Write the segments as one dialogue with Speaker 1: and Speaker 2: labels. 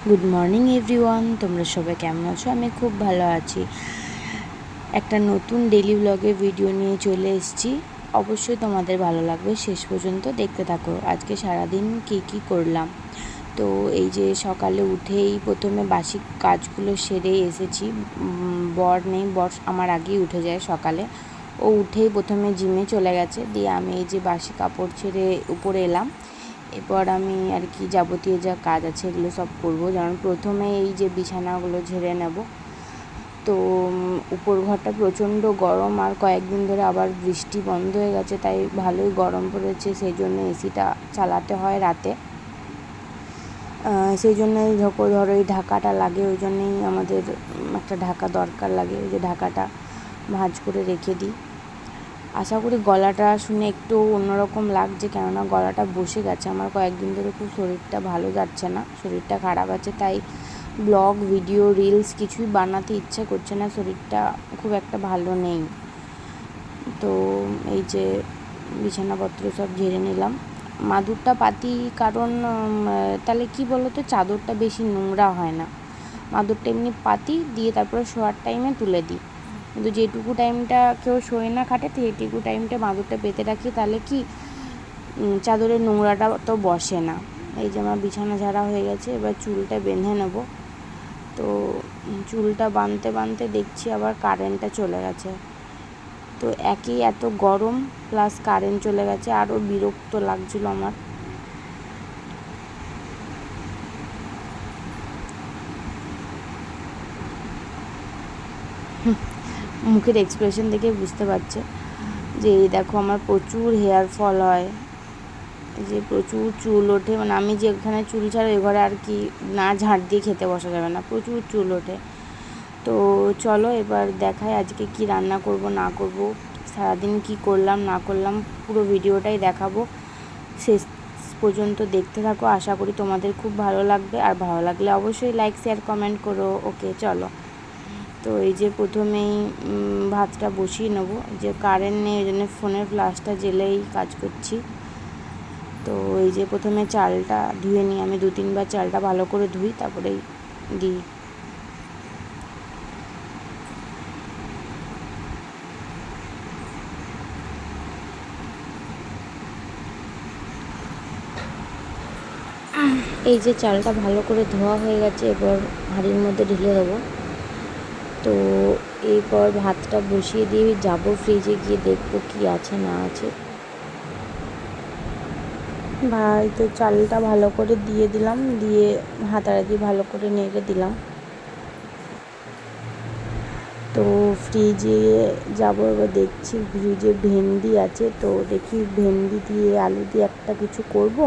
Speaker 1: Good morning everyone, তোমরা সবাই কেমন আছো? আমি খুব ভালো আছি। একটা নতুন ডেলি ব্লগের ভিডিও নিয়ে চলে এসেছি। অবশ্যই তোমাদের ভালো লাগবে, শেষ পর্যন্ত দেখতে থাকো। আজকে সারাদিন কী করলাম। তো এই যে সকালে উঠেই প্রথমে বাসি কাজগুলো সেরে এসেছি। বর নেই, বর আমার আগেই উঠে যায় সকালে। ও উঠেই প্রথমে জিমে চলে গেছে, দিয়ে আমি এই যে বাসি কাপড় ছেড়ে উপরে এলাম। এরপর আমি আর কি যাবতীয় যা কাজ আছে এগুলো সব করবো। যেমন প্রথমে এই যে বিছানাগুলো ঝেড়ে নেব। তো উপর ঘরটা প্রচণ্ড গরম, আর কয়েকদিন ধরে আবার বৃষ্টি বন্ধ হয়ে গেছে, তাই ভালোই গরম পড়েছে। সেই জন্য এসিটা চালাতে হয় রাতে। সেই জন্যই ধরো এই ঢাকাটা লাগে, ওই জন্যেই আমাদের একটা ঢাকা দরকার লাগে। ওই যে ঢাকাটা ভাঁজ করে রেখে দিই। আশা করি গলাটা শুনে একটু অন্যরকম লাগছে, কেননা গলাটা বসে গেছে। আমার কয়েকদিন ধরে খুব শরীরটা ভালো যাচ্ছে না, শরীরটা খারাপ আছে, তাই ব্লগ, ভিডিও, রিলস কিছুই বানাতে ইচ্ছা করছে না, শরীরটা খুব একটা ভালো নেই। তো এই যে বিছানাপত্র সব ঝেড়ে নিলাম। মাদুরটা পাতি, কারণ তাহলে কি বলো তো, চাদরটা বেশি নোংরা হয় না। মাদুরটা এমনি পাতি দিয়ে তারপরে শোয়ার টাইমে তুলে দিই। কিন্তু যেটুকু টাইমটা কেউ শোয় না খাটে, সেইটুকু টাইমটা মাদুরটা পেতে রাখি, তাহলে কি চাদরের নোংরাটা তো বসে না। এই যে আমার বিছানা ঝাড়া হয়ে গেছে, এবার চুলটা বেঁধে নেব। তো চুলটা বাঁধতে বাঁধতে দেখছি আবার কারেন্টটা চলে গেছে। তো একই এত গরম প্লাস কারেন্ট চলে গেছে, আরও বিরক্ত লাগছিল আমার। মুখের এক্সপ্রেশন দেখে বুঝতে পারছে যে এই দেখো আমার প্রচুর হেয়ার ফল হয়, যে প্রচুর চুল ওঠে। মানে আমি যেখানে চুল ছাড়া ওই ঘরে আর কি না ঝাড় দিয়ে খেতে বসা যাবে না, প্রচুর চুল ওঠে। তো চলো এবার দেখাই আজকে কি রান্না করব না করব, সারাদিন কি করলাম না করলাম, পুরো ভিডিওটাই দেখাবো। শেষ পর্যন্ত দেখতে থাকো, আশা করি তোমাদের খুব ভালো লাগবে। আর ভালো লাগলে অবশ্যই লাইক, শেয়ার, কমেন্ট করো। ওকে চলো। তো এই যে প্রথমেই ভাতটা বসিয়ে নেবো। যে কারেন্ট নেই, ওই জন্য ফোনের ফ্ল্যাশটা জ্বেলেই কাজ করছি। তো এই যে প্রথমে চালটা ধুয়ে নিই, আমি 2-3 বার চালটা ভালো করে ধুই, তারপরেই দিই। এই যে চালটা ভালো করে ধোয়া হয়ে গেছে, এবার হাঁড়ির মধ্যে ঢেলে দেবো। তো এরপর ভাতটা বসিয়ে দিয়ে যাবো ফ্রিজে, গিয়ে দেখবো কি আছে না আছে। ভাই তো চালটা ভালো করে দিয়ে দিলাম, দিয়ে হাতাড়ি ভালো করে নেড়ে দিলাম। তো ফ্রিজে যাবো, এবার দেখছি ফ্রিজে ভেন্ডি আছে, তো দেখি ভেন্ডি দিয়ে আলু দিয়ে একটা কিছু করব।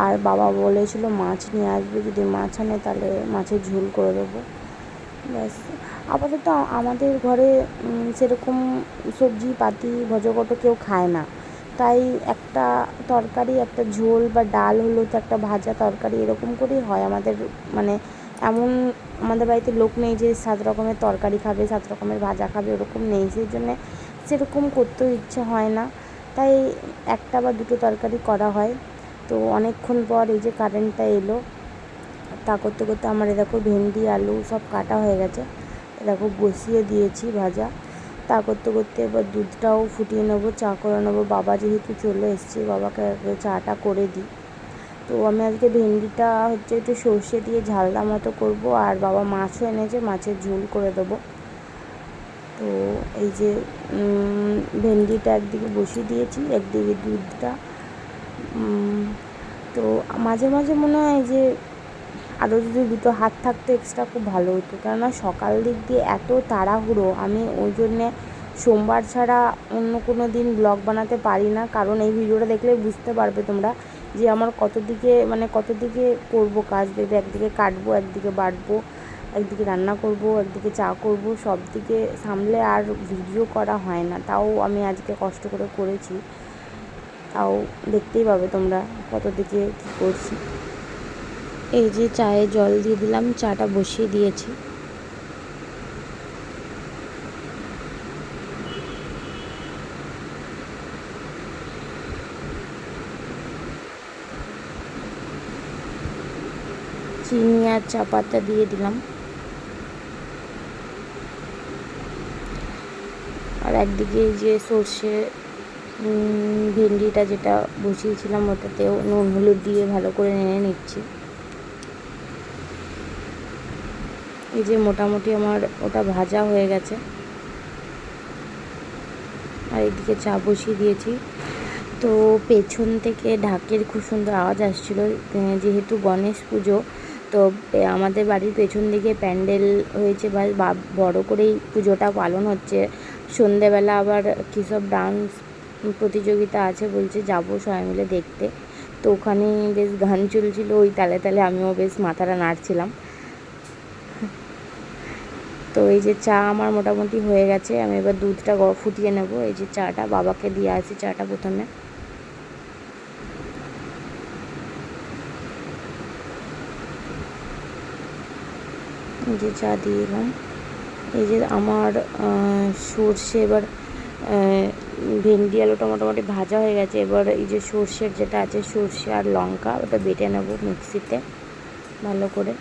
Speaker 1: আর বাবা বলেছিল মাছ নিয়ে আসবে, যদি মাছ আনে তাহলে মাছের ঝোল করে দেবো। ব্যাস। আপাতত আমাদের ঘরে সেরকম সবজি পাতি ভজকটো কেউ খায় না, তাই একটা তরকারি, একটা ঝোল বা ডাল হলো, তো একটা ভাজা তরকারি এরকম করেই হয় আমাদের। মানে এমন আমাদের বাড়িতে লোক নেই যে 7 রকমের তরকারি খাবে, 7 রকমের ভাজা খাবে, ওরকম নেই। সেই জন্যে সেরকম করতেও ইচ্ছে হয় না, তাই একটা বা দুটো তরকারি করা হয়। তো অনেকক্ষণ পর এই যে কারেন্টটা এলো, তা করতে করতে আমার দেখো ভেন্ডি আলু সব কাটা হয়ে গেছে, দেখো বসিয়ে দিয়েছি ভাজা। তা করতে করতে এবার দুধটাও ফুটিয়ে নেবো, চা করে নেবো। বাবা যেহেতু চলে এসছে, বাবাকে চাটা করে দিই। তো আমি আজকে ভেন্ডিটা হচ্ছে একটু সর্ষে দিয়ে ঝালদা মতো করবো, আর বাবা মাছও এনেছে, মাছের ঝোল করে দেবো। তো এই যে ভেন্ডিটা একদিকে বসিয়ে দিয়েছি, একদিকে দুধটা। তো মাঝে মাঝে মনে হয় যে আরও যদি দুটো হাত থাকতো এক্সট্রা খুব ভালো হতো, কেননা সকাল দিক দিয়ে এত তাড়াহুড়ো, আমি ওই জন্যে সোমবার ছাড়া অন্য কোনো দিন ব্লগ বানাতে পারি না। কারণ এই ভিডিওটা দেখলে বুঝতে পারবে তোমরা যে আমার কত দিকে করব কাজ। দেখবে একদিকে কাটবো, একদিকে বাটবো, একদিকে রান্না করব, একদিকে চা করব, সব দিকে সামলে আর ভিডিও করা হয় না। তাও আমি আজকে কষ্ট করে করেছি, তাও দেখতেই পাবে তোমরা কত দিকে কী করছি। এই যে চায়ে জল দিয়ে দিলাম, চাটা বসিয়ে দিয়েছি। চিনি পেঁয়াজ চা পাতা দিয়ে দিলাম। আর একদিকে যে সর্ষে ভেন্ডিটা যেটা বসিয়েছিলাম ওটাতেও নুন হলুদ দিয়ে ভালো করে নেড়ে নিচ্ছি। এই যে মোটামুটি আমার ওটা ভাজা হয়ে গেছে। আর এদিকে চা বসিয়ে দিয়েছি। তো পেছন থেকে ঢাকের খুব সুন্দর আওয়াজ আসছিল, যেহেতু গণেশ পুজো। তো আমাদের বাড়ির পেছন দিকে প্যান্ডেল হয়েছে বা বড় করেই পুজোটা পালন হচ্ছে। সন্ধেবেলা আবার কী সব ডান্স প্রতিযোগিতা আছে বলছে, যাবো সবাই মিলে দেখতে। তো ওখানে বেশ গান চলছিল, ওই তালে তালে আমিও বেশ মাথাটা নাড়ছিলাম। তো এই যে চা আমার মোটামুটি হয়ে গেছে, আমি এবার দুধটা ফুটিয়ে নেব। এই যে চাটা বাবাকে দিয়ে আসি, চাটা প্রথমে। এই যে চা দিয়ে দিলাম। এই যে আমার সর্ষে এবার ভেন্ডি আলুটা মোটামুটি ভাজা হয়ে গেছে। এবার এই যে সর্ষের যেটা আছে, সর্ষে আর লঙ্কা ওটা বেটে নেব মিক্সিতে ভালো করে।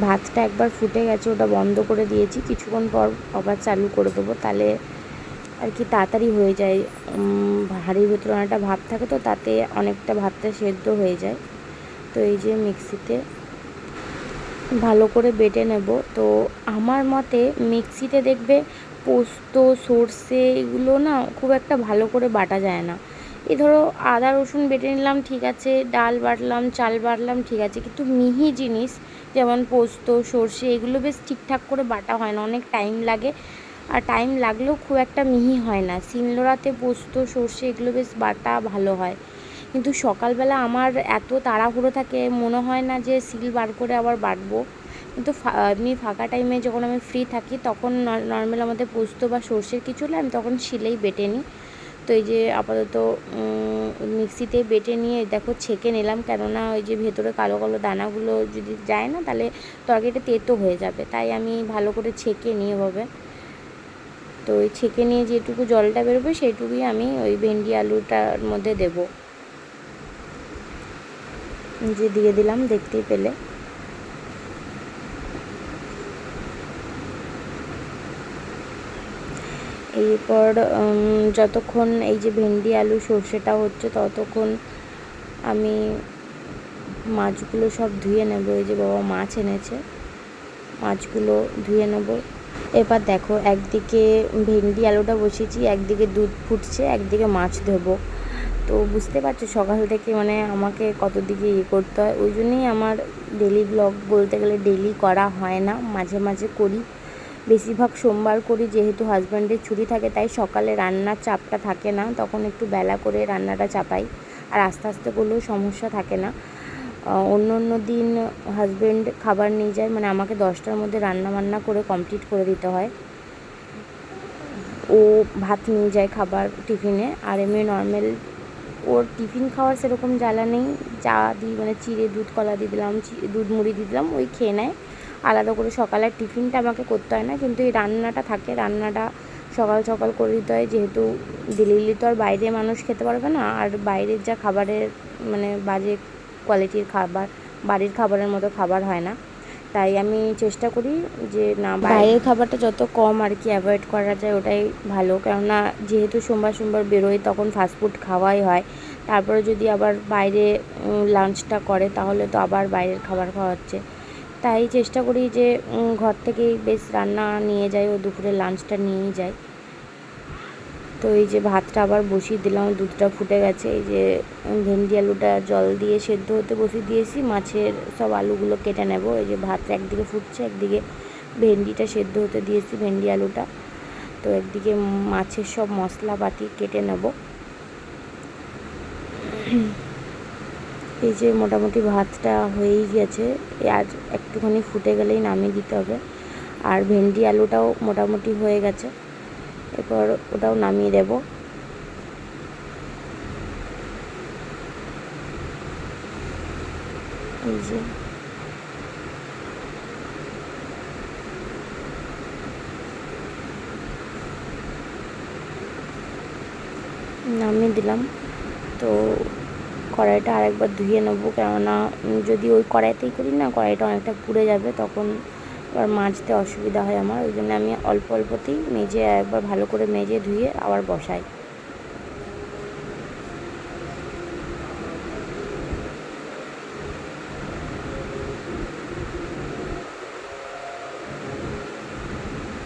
Speaker 1: ভাতটা একবার ফুটে গেছে, ওটা বন্ধ করে দিয়েছি। কিছুক্ষণ পর আবার চালু করে দেবো, তাহলে আর কি তাড়াতাড়ি হয়ে যায়। হাঁড়ির ভেতরে অনেকটা ভাত থাকে, তো তাতে অনেকটা ভাতটা সেদ্ধ হয়ে যায়। তো এই যে মিক্সিতে ভালো করে বেটে নেব। তো আমার মতে মিক্সিতে দেখবে পোস্ত সর্ষে এগুলো না খুব একটা ভালো করে বাটা যায় না। এই ধরো আদা রসুন বেটে নিলাম ঠিক আছে, ডাল বাটলাম চাল বাটলাম ঠিক আছে, কিন্তু মিহি জিনিস যেমন পোস্ত সর্ষে এগুলো বেশ ঠিকঠাক করে বাটা হয় না, অনেক টাইম লাগে। আর টাইম লাগলেও খুব একটা মিহি হয় না। শিলনোড়াতে পোস্ত সর্ষে এগুলো বেশ বাটা ভালো হয়। কিন্তু সকালবেলা আমার এত তাড়াহুড়ো থাকে, মনে হয় না যে শিল বার করে আবার বাটবো। কিন্তু এমনি ফাঁকা টাইমে যখন আমি ফ্রি থাকি তখন নর্মাল আমাদের পোস্ত বা সর্ষের কিছু হলে আমি তখন শিলেই বেটে নিই। তো এই যে আপাতত মিক্সিতে বেটে নিয়ে দেখো ছেঁকে নিলাম, কেননা ওই যে ভেতরে কালো কালো দানাগুলো যদি যায় না তাহলে তরকারিটা তেতো হয়ে যাবে, তাই আমি ভালো করে ছেঁকে নিই এভাবে। তো ওই ছেঁকে নিয়ে যেটুকু জলটা বেরোবে সেইটুকুই আমি ওই ভেন্ডি আলুটার মধ্যে দেবো। যে দিয়ে দিলাম, দেখতেই পেলে। এরপর যতক্ষণ এই যে ভেন্ডি আলু সর্ষেটা হচ্ছে ততক্ষণ আমি মাছগুলো সব ধুয়ে নেব। এই যে বাবা মাছ এনেছে, মাছগুলো ধুয়ে নেব। এবার দেখো একদিকে ভেন্ডি আলুটা বসিয়েছি, একদিকে দুধ ফুটছে, একদিকে মাছ ধোবো। তো বুঝতে পারছো সকাল থেকে মানে আমাকে কত দিকে করতে হয়। ওই জন্যই আমার ডেলি ব্লগ বলতে গেলে ডেলি করা হয় না, মাঝে মাঝে করি। বেশিরভাগ সোমবার করি, যেহেতু হাজব্যান্ডের ছুটি থাকে তাই সকালে রান্নার চাপটা থাকে না, তখন একটু বেলা করে রান্নাটা চাপাই। আর আস্তে আস্তে করলেও সমস্যা থাকে না। অন্য অন্য দিন হাজব্যান্ড খাবার নিয়ে যায়, মানে আমাকে 10টার মধ্যে রান্না বান্না করে কমপ্লিট করে দিতে হয়। ও ভাত নিয়ে যায় খাবার টিফিনে, আর এমনি নর্মাল ওর টিফিন খাওয়ার সেরকম জ্বালা নেই। চা দিই মানে চিড়ে দুধ কলা দিয়ে দিলাম, দুধ মুড়ি দিয়ে দিলাম, ওই খেয়ে নেয়। আলাদা করে সকালের টিফিনটা আমাকে করতে হয় না, কিন্তু এই রান্নাটা থাকে, রান্নাটা সকাল সকাল করে দিতে হয়, যেহেতু ডেলি তো আর বাইরে মানুষ খেতে পারবে না। আর বাইরের যা খাবারের মানে বাজে কোয়ালিটির খাবার, বাড়ির খাবারের মতো খাবার হয় না। তাই আমি চেষ্টা করি যে না, বাইরের খাবারটা যত কম আর কি অ্যাভয়েড করা যায় ওটাই ভালো। কেননা যেহেতু সোমবার সোমবার বেরোই তখন ফাস্টফুড খাওয়াই হয়, তারপরে যদি আবার বাইরে লাঞ্চটা করে তাহলে তো আবার বাইরের খাবার খাওয়া হচ্ছে। তাই চেষ্টা করি যে ঘর থেকেই বেশ রান্না নিয়ে যাই, ও দুপুরে লাঞ্চটা নিয়েই যাই। তো এই যে ভাতটা আবার বসিয়ে দিলাম, দুধটা ফুটে গেছে। এই যে ভেন্ডি আলুটা জল দিয়ে সেদ্ধ হতে বসিয়ে দিয়েছি, মাছের সব আলুগুলো কেটে নেব। এই যে ভাত একদিকে ফুটছে, একদিকে ভেন্ডিটা সেদ্ধ হতে দিয়েছি, ভেন্ডি আলুটা। তো একদিকে মাছের সব মশলাপাতি কেটে নেব। এই যে মোটামুটি ভাতটা হয়েই গেছে, আর একটুখানি ফুটে গেলেই নামিয়ে দিতে হবে। আর ভেন্ডি আলুটাও মোটামুটি হয়ে গেছে, এরপর ওটাও নামিয়ে দেব। এই যে নামিয়ে দিলাম। তো কড়াইটা আরেকবার ধুয়ে নেবো, কেননা যদি ওই কড়াইতেই করি না কড়াইটা অনেকটা পুড়ে যাবে, তখন আবার মাজতে অসুবিধা হয় আমার। ওই জন্য আমি অল্প অল্পতেই মেজে একবার ভালো করে মেজে ধুয়ে আবার বসাই।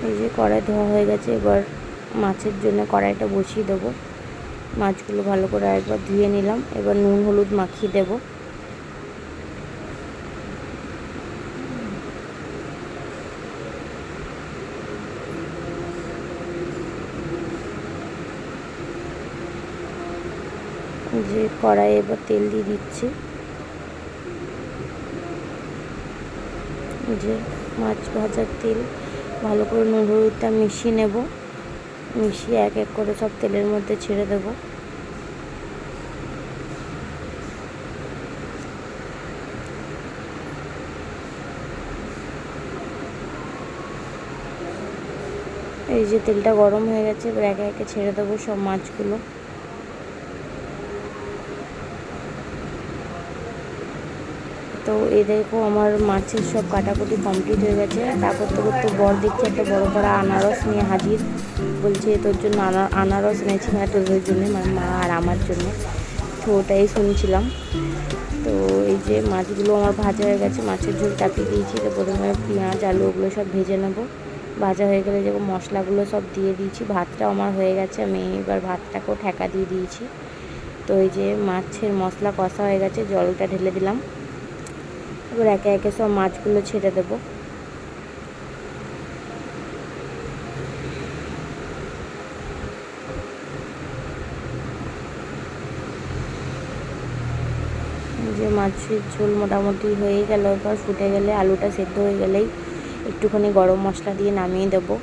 Speaker 1: এই যে কড়াই ধোয়া হয়ে গেছে, এবার মাছের জন্য কড়াইটা বসিয়ে দেবো। মাছগুলো ভালো করে একবার ধুয়ে নিলাম, এবার নুন হলুদ মাখিয়ে দেবো। যে কড়াইয়ে এবার তেল দিয়ে দিচ্ছি, যে মাছ ভাজার তেল ভালো করে নুন হলুদটা মিশিয়ে নেব, মিশিয়ে এক এক করে সব তেলের মধ্যে ছেড়ে দেব। এই যে তেলটা গরম হয়ে গেছে, এবার একে একে ছেড়ে দেবো সব মাছগুলো। তো এই দেখো আমার মাছের সব কাটাকুটি কমপ্লিট হয়ে গেছে। তা করতে করতে বর দেখছি একটা বড় বড় আনারস নিয়ে হাজির, বলছে তোর জন্য আনারস এনেছি, মানে তোদের জন্য, মানে মা আর আমার জন্য। তো ওটাই শুনছিলাম। তো এই যে মাছগুলো আমার ভাজা হয়ে গেছে, মাছের ঝোল চাপিয়ে দিয়েছি। তো প্রথমে পেঁয়াজ আলু ওগুলো সব ভেজে নেবো। ভাজা হয়ে গেলে যেরকম মশলাগুলো সব দিয়ে দিয়েছি, ভাতটাও আমার হয়ে গেছে, আমি এবার ভাতটাকেও ঠেকা দিয়ে দিয়েছি। তো এই যে মাছের মশলা কষা হয়ে গেছে, জলটা ঢেলে দিলাম। এবার একে একে সব মাছগুলো ছেড়ে দেবো। যে মাছের ঝোল মোটামুটি হয়ে গেল, এবার ফুটে গেলে আলুটা সেদ্ধ হয়ে গেলেই একটুখানি গরম মশলা দিয়ে নামিয়ে দেবো।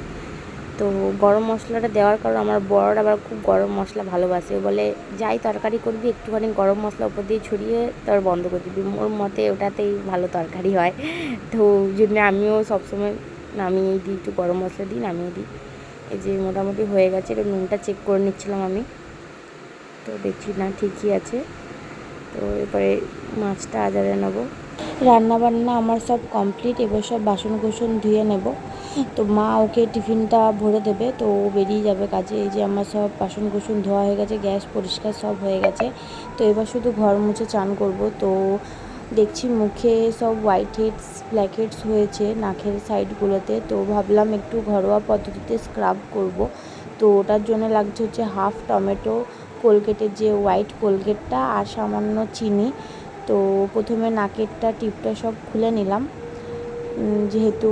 Speaker 1: তো গরম মশলাটা দেওয়ার কারণ আমার বর আবার খুব গরম মশলা ভালোবাসে, বলে যাই তরকারি করবি একটুখানি গরম মশলা উপর দিয়ে ছড়িয়ে তার বন্ধ করে দিবি, ওর মতে ওটাতেই ভালো তরকারি হয়। তো ওই জন্য আমিও সবসময় নামিয়ে দিই, একটু গরম মশলা দিই নামিয়ে দিই। এই যে মোটামুটি হয়ে গেছে, এটা নুনটা চেক করে নিচ্ছিলাম আমি, তো দেখছি না ঠিকই আছে। তো এবারে মাছটা আজারে নেবো। রান্নাবান্না আমার সব কমপ্লিট, এবার সব বাসন কোসন ধুয়ে নেব। তো মা ওকে টিফিনটা ভরে দেবে, তো ও বেরিয়ে যাবে কাজে। এই যে আমার সব বাসন কোসন ধোয়া হয়ে গেছে, গ্যাস পরিষ্কার সব হয়ে গেছে। তো এবার শুধু ঘর মুছে চান করব। তো দেখছি মুখে সব হোয়াইট হেডস ব্ল্যাক হেডস হয়েছে নাকের সাইডগুলোতে, তো ভাবলাম একটু ঘরোয়া পদ্ধতিতে স্ক্রাব করব। তো ওটার জন্য লাগছে হচ্ছে হাফ টমেটো, কোলগেটের যে হোয়াইট কোলগেটটা, আর সামান্য চিনি। তো প্রথমে নাকেরটা টিপটা সব খুলে নিলাম, যেহেতু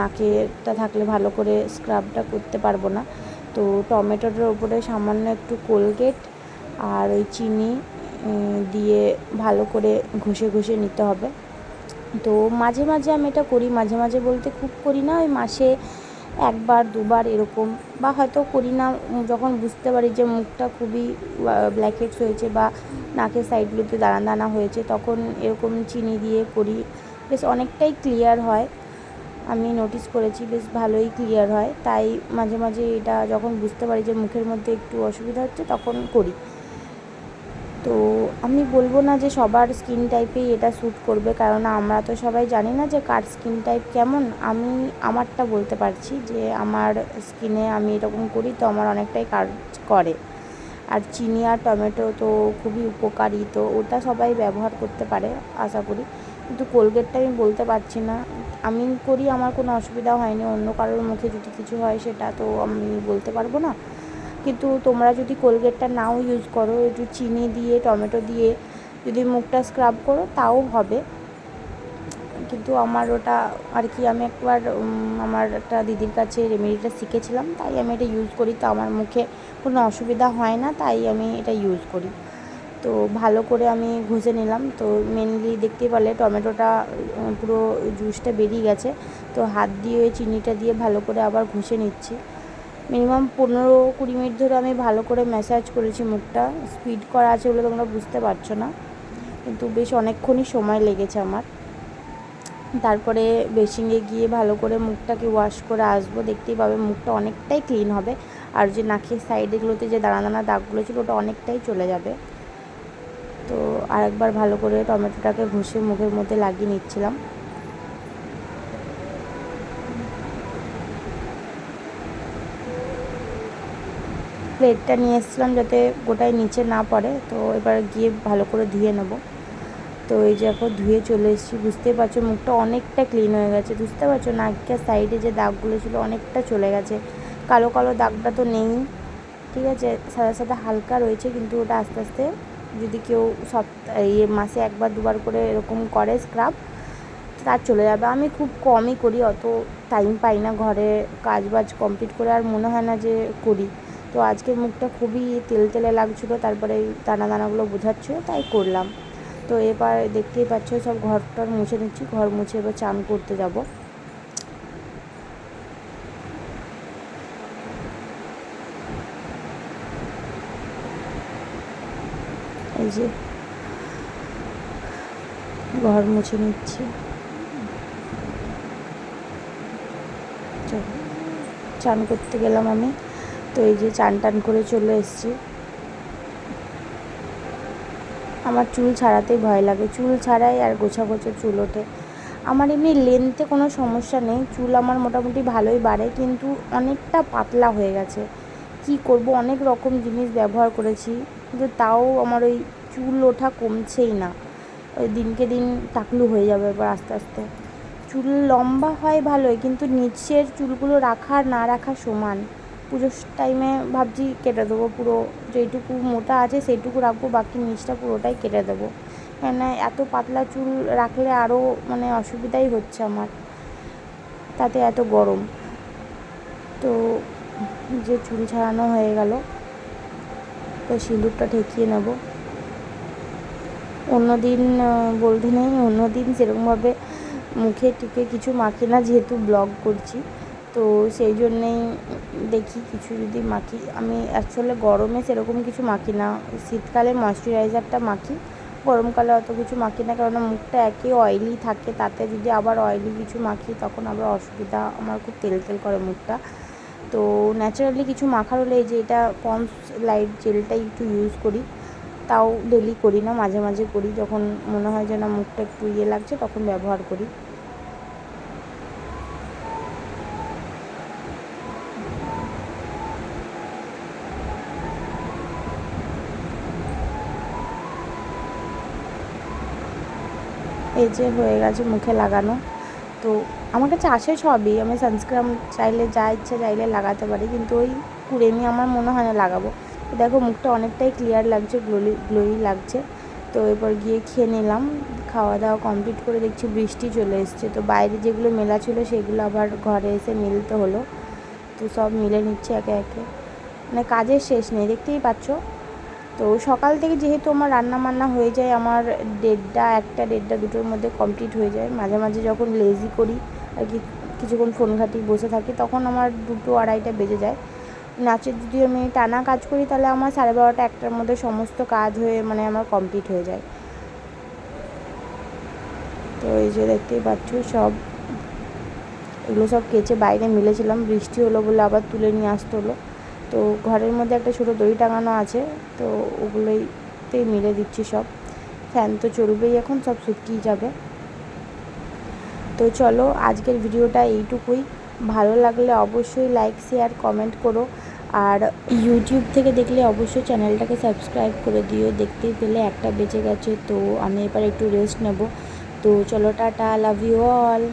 Speaker 1: নাকেরটা থাকলে ভালো করে স্ক্রাবটা করতে পারবো না। তো টমেটোটার ওপরে সামান্য একটু কোলগেট আর ওই চিনি দিয়ে ভালো করে ঘষে ঘষে নিতে হবে। তো মাঝে মাঝে আমি এটা করি, মাঝে মাঝে বলতে খুব করি না, ওই মাসে একবার দুবার এরকম, বা হয়তো করি না যখন বুঝতে পারি যে মুখটা খুবই ব্ল্যাক হেডস হয়েছে বা নাকের সাইডগুলোতে দানা দানা হয়েছে, তখন এরকম চিনি দিয়ে করি, বেশ অনেকটাই ক্লিয়ার হয়। আমি নোটিস করেছি বেশ ভালোই ক্লিয়ার হয়, তাই মাঝে মাঝে এটা যখন বুঝতে পারি যে মুখের মধ্যে একটু অসুবিধা হচ্ছে তখন করি। তো আমি বলবো না যে সবার স্কিন টাইপেই এটা স্যুট করবে, কারণ আমরা তো সবাই জানি না যে কার স্কিন টাইপ কেমন। আমি আমারটা বলতে পারছি যে আমার স্কিনে আমি এরকম করি, তো আমার অনেকটাই কাজ করে। আর চিনি আর টমেটো তো খুবই উপকারী, তো ওটা সবাই ব্যবহার করতে পারে আশা করি। কিন্তু কোলগেটটা আমি বলতে পারছি না, আমি করি আমার কোনো অসুবিধা হয়নি, অন্য কারোর মুখে যদি কিছু হয় সেটা তো আমি বলতে পারবো না। কিন্তু তোমরা যদি কোলগেটটা নাও ইউজ করো, একটু চিনি দিয়ে টমেটো দিয়ে যদি মুখটা স্ক্রাব করো তাও হবে। কিন্তু আমার ওটা আর কি, আমি একবার আমার একটা দিদির কাছে রেমেডিটা শিখেছিলাম, তাই আমি এটা ইউজ করি। তো আমার মুখে কোনো অসুবিধা হয় না, তাই আমি এটা ইউজ করি। তো ভালো করে আমি ঘষে নিলাম। তো মেনলি দেখতেই পারলে টমেটোটা পুরো জুসটা বেরিয়ে গেছে। তো হাত দিয়ে চিনিটা দিয়ে ভালো করে আবার ঘষে নিচ্ছি। মিনিমাম 15-20 মিনিট ধরে আমি ভালো করে ম্যাসাজ করেছি মুখটা। স্পিড করা আছে বলে তোমরা বুঝতে পারছো না, কিন্তু বেশ অনেকক্ষণই সময় লেগেছে আমার। তারপরে বেসিনে গিয়ে ভালো করে মুখটাকে ওয়াশ করে আসবো, দেখতেই পাবে মুখটা অনেকটাই ক্লিন হবে। আর যে নাকের সাইডেগুলোতে যে দানা দানা দাগগুলো ছিল ওটা অনেকটাই চলে যাবে। আরেকবার ভালো করে টমেটোটাকে ঘষে মুখের মধ্যে লাগিয়ে নিচ্ছিলাম। প্লেটটা নিয়ে এসেছিলাম যাতে গোটায় নিচে না পড়ে, তো এবার গিয়ে ভালো করে ধুয়ে নেব। তো এই যে এখন ধুয়ে চলে এসেছি, বুঝতেই পারছো মুখটা অনেকটা ক্লিন হয়ে গেছে, বুঝতে পারছো নাকের সাইডে যে দাগগুলো ছিল অনেকটা চলে গেছে, কালো কালো দাগটা তো নেই, ঠিক আছে, সাদা সাদা হালকা রয়েছে, কিন্তু ওটা আস্তে আস্তে যদি কেউ মাসে একবার দুবার করে এরকম করে স্ক্রাব তার চলে যাবে। আমি খুব কমই করি, অত টাইম পাই না, ঘরে কাজ বাজ কমপ্লিট করে আর মনে হয় না যে করি। তো আজকে মুখটা খুবই তেলে লাগছিলো, তারপরে দানা দানাগুলো বোঝাচ্ছিলো, তাই করলাম। তো এবার দেখতেই পাচ্ছ সব ঘরটার মুছে নিচ্ছি, ঘর মুছে এবার চান করতে যাব। এই যে ঘর মুছে নিচ্ছি, চান করতে গেলাম আমি। তো এই যে চান টান করে চলে এসেছি। আমার চুল ছাড়াতেই ভয় লাগে, চুল ছাড়াই আর গোছা গোছা চুল ওঠে। আমার এমনি লেন্থে কোনো সমস্যা নেই, চুল আমার মোটামুটি ভালোই বাড়ে, কিন্তু অনেকটা পাতলা হয়ে গেছে। কি করব, অনেক রকম জিনিস ব্যবহার করেছি, কিন্তু তাও আমার ওই চুল ওঠা কমছেই না। ওই দিনকে দিন টাকলু হয়ে যাবে এবার আস্তে আস্তে। চুল লম্বা হয় ভালোই, কিন্তু নিচের চুলগুলো রাখা আর না রাখা সমান। পুজোর টাইমে ভাবছি কেটে দেবো, পুরো যেইটুকু মোটা আছে সেইটুকু রাখবো, বাকি নিচটা পুরোটাই কেটে দেবো। কেন এত পাতলা চুল রাখলে আরও মানে অসুবিধাই হচ্ছে আমার, তাতে এত গরম। তো যে চুল ছাড়ানো হয়ে গেল, তো সিঁদুরটা ঠেকিয়ে নেব। অন্যদিন বলতে নেই, অন্যদিন সেরকমভাবে মুখে টিকে কিছু মাখি না, যেহেতু ব্লগ করছি, তো সেই জন্যেই দেখি কিছু যদি মাখি। আমি অ্যাকচুয়ালি গরমে সেরকম কিছু মাখি না, শীতকালে ময়শ্চারাইজারটা মাখি, গরমকালে অত কিছু মাখি না, কারণ মুখটা একে অয়েলি থাকে, তাতে যদি আবার অয়েলি কিছু মাখি তখন আবার অসুবিধা, আমার খুব তেল তেল করে মুখটা। তো ন্যাচারালি কিছু মাখার হলে এই যে এটা পন্ডস লাইট জেলটাই একটু ইউজ করি, তাও ডেলি করি না, মাঝে মাঝে করি, যখন মনে হয় যে না মুখটা একটু ইয়ে লাগছে তখন ব্যবহার করি। এই যে হয়ে গেছে মুখে লাগানো। তো আমার কাছে আসে সবই, আমি সানস্ক্রিন চাইলে যা ইচ্ছা চাইলে লাগাতে পারি, কিন্তু ওই কুড়েমি আমার মনে হয় না লাগাবো। তো দেখো মুখটা অনেকটাই ক্লিয়ার লাগছে, গ্লোই লাগছে। তো এরপর গিয়ে খেয়ে নিলাম, খাওয়া দাওয়া কমপ্লিট করে দেখছি বৃষ্টি চলে এসছে, তো বাইরে যেগুলো মেলা ছিল সেগুলো আবার ঘরে এসে মিলতে হলো। তো সব মিলে নিচ্ছে একে একে, মানে কাজের শেষ নেই, দেখতেই পাচ্ছ। তো সকাল থেকে যেহেতু আমার রান্না বান্না হয়ে যায়, আমার 1:30 2টোর মধ্যে কমপ্লিট হয়ে যায়। মাঝে মাঝে যখন লেজি করি আর কি, কিছুক্ষণ ফোন ঘাঁটি বসে থাকি, তখন আমার 2টো 2:30 বেজে যায়। নাচের যদি আমি টানা কাজ করি তাহলে আমার 12:30 1টার মধ্যে সমস্ত কাজ হয়ে মানে আমার কমপ্লিট হয়ে যায়। তো এই যে দেখতেই পাচ্ছ সব এগুলো সব কেচে বাইরে মিলেছিলাম, বৃষ্টি হলো বলে আবার তুলে নিয়ে আসতে হলো। তো ঘরের মধ্যে একটা ছোটো দড়ি টাঙানো আছে, তো ওগুলোইতেই মিলে দিচ্ছি সব। ফ্যান তো চলবেই, এখন সব শুকিয়ে যাবে। তো চলো আজকের ভিডিওটা এইটুকুই, ভালো লাগলে অবশ্যই লাইক শেয়ার কমেন্ট করো, আর ইউটিউব থেকে দেখলে অবশ্যই চ্যানেলটাকে সাবস্ক্রাইব করে দিও। দেখতেই পেলে 1টা বেজে গেছে, তো আমি এবার একটু রেস্ট নেব। তো চলো টাটা, লাভ ইউ অল।